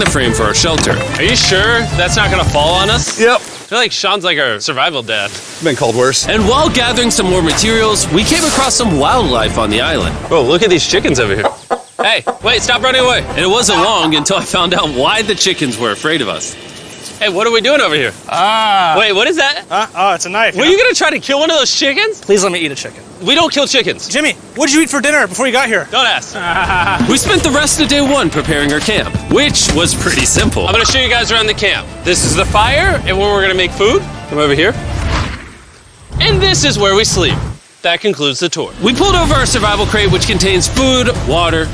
the frame for our shelter. Are you sure that's not gonna fall on us? Yep. I feel like Sean's like our survival dad. Been called worse. And while gathering some more materials, we came across some wildlife on the island. Whoa, look at these chickens over here. Hey, wait, stop running away. And it wasn't long until I found out why the chickens were afraid of us. Hey, what are we doing over here? Wait, what is that? Oh, it's a knife. Were you gonna try to kill one of those chickens? Please let me eat a chicken. We don't kill chickens. Jimmy, what did you eat for dinner before you got here? Don't ask. We spent the rest of day one preparing our camp, which was pretty simple. I'm gonna show you guys around the camp. This is the fire and where we're gonna make food. Come over here. And this is where we sleep. That concludes the tour. We pulled over our survival crate, which contains food, water,